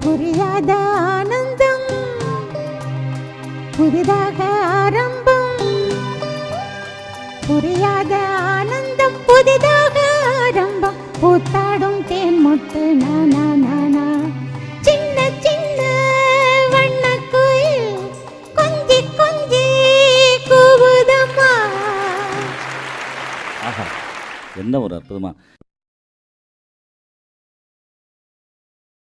புரியாத ஆனந்தம் புதிதாக ஆரம்பம் புரியாத ஆனந்தம் புதிதாக ஆரம்பம் பூத்தாடும் தேன் மொட்டு நானா நானா சின்ன சின்ன வண்ண குயில் கொஞ்சி கொஞ்சி கூவுதம்மா. ஆஹா, என்ன ஒரு அற்புதமா